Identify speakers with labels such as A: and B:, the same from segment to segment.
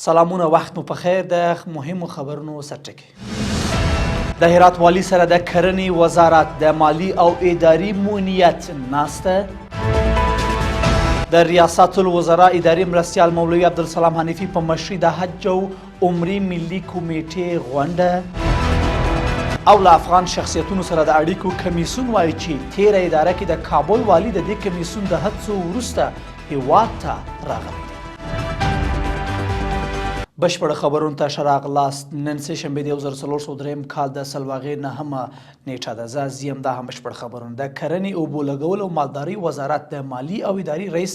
A: سلامونه، وخت مو پخیر. د مهمو خبرونو سرټکی. د هرات والي سره د کرنې وزارت د مالی او اداري مؤنیت ناسته. د ریاست الوزرا اداري مرستیال مولوي عبدالسلام حنیفي په مشرۍ د حج او عمرې ملي کمیټې غونډه. او له افغان شخصیتونو سره د اړیکو کمیسیون وایي چې تیره اداره کې د کابل والي د دې کمیسیون د هڅو وروسته هیواد ته راغلی. بشپړ خبرونو ته ښه راغلاست. نن سه شنبه د 1403 کال د سلواغې 9مه نیټه ده. زه زیم دا هم بشپړ خبرونه. د کرنې، اوبو لګولو او مالدارۍ وزارت د مالی او اداري رئیس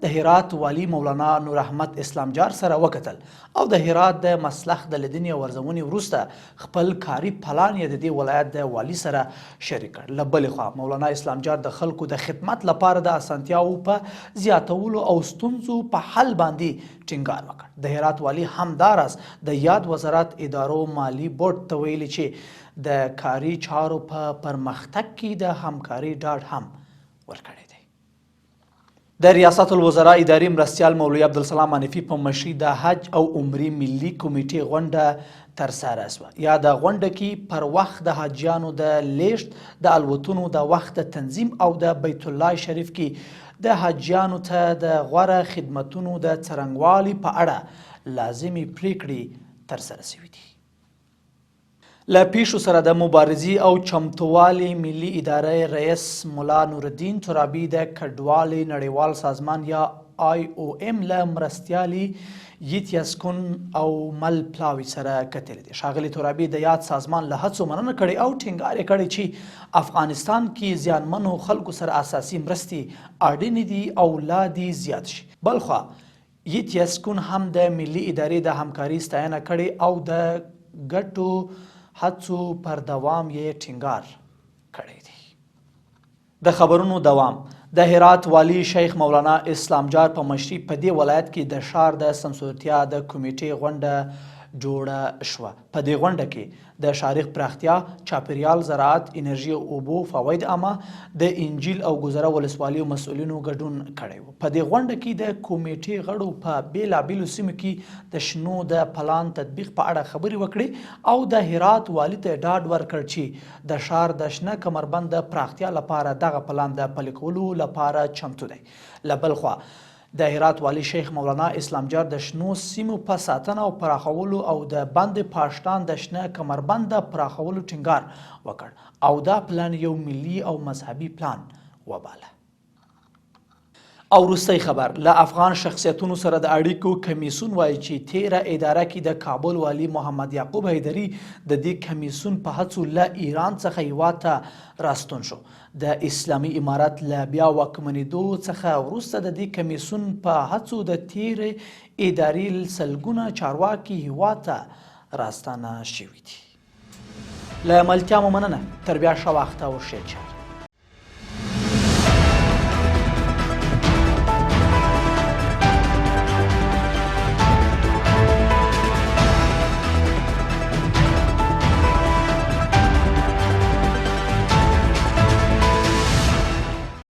A: د هرات والي مولانا نور احمد اسلام جار سره وکتل او د هرات د مسلخ د لیدنې او ارزونې وروسته خپل کاري پلان یې د دې ولایت د والي سره شریک کړ. له بلې خوا مولانا اسلام جار د خلکو د خدمت لپاره د اسانتیاو په زیاتولو او ستونزو په حل باندې ټینګار وکړ. د هرات والي همداراز د یاد وزارت ادارو مالی بورډ ته ویلي چې د کاري چارو په پرمختګ کې د همکاري ډاډ هم ورکړی دی. د ریاست الوزرا اداري مرستیال مولوي عبدالسلام حنیفي په مشرۍ د حج او عمرې ملي کمیټې غونډه ترسره شوه. یا د غونډه کې پر وخت د حاجیانو د لیږد، د الوتنو د وخت د تنظیم او د بیت الله شریف کې د حاجیانو ته د غوره خدمتونو د څرنګوالي په اړه لازمي پریکړې ترسره شوې دي. له پیښو سره د مبارزې او چمتووالي ملي ادارې رئیس ملا نورالدین ترابي د کډوالۍ نړیوال سازمان یا IOM له مرستیالي یتیسکون او مل پلاوي سره کتلې دي. ښاغلي ترابي د یاد سازمان له هڅو مننه کړې او ټینګار یې کړی چې افغانستان کې زیانمنو خلکو سره اساسي مرستې اړینې دي او لا دې زیات شي. بلخوا یتیسکون هم د ملي ادارې د همکاري ستاینه کړې او د ګټو هڅو پر دوام یې ټینګار کړی دی. د خبرونو دوام. د هرات والي شیخ مولانا اسلام جار په مشرۍ په دې ولایت کې د ښار د سمسورتیا د کمیټې غونډه جوړه شوه. په دې غونډه کې د ښاري پراختیا، چاپیریال، زراعت، انرژي او اوبو، فواید عامه، د انجیل او ګذره ولسوالیو مسؤلینو ګډون کړی و. په دې غونډه کې د کمیټې غړو په بیلابیلو سیمو کې د شنو د پلان تطبیق په اړه خبرې وکړې او د هرات والي ته ډاډ ورکړ چې د ښار د شنه کمربند د پراختیا لپاره دغه پلان د پلي کولو لپاره چمتو دی. له بل خوا د هرات والي شیخ مولانا اسلام جار د شنو سیمو په ساتنه او پراخولو او د بند پاشتان د شنه کمربند د پراخولو ټینګار وکړ او دا پلان یو ملي او مذهبي پلان وباله. او وروستی خبر. له افغان شخصیتونو سره د اړیکو کمیسیون وایي چې تیره اداره کې د کابل والي محمد یعقوب حیدري د دې کمیسیون په هڅو له ایران څخه هیواد ته راستون شو. د اسلامي امارت له بیا واکمنېدو څخه وروسته د دې کمیسیون په هڅو د تیرې ادارې سلګونه چارواکي هیواد ته راستانه شوي دي. له ملتیا مو مننه. تر بیا ښه وخته او ښې چارې.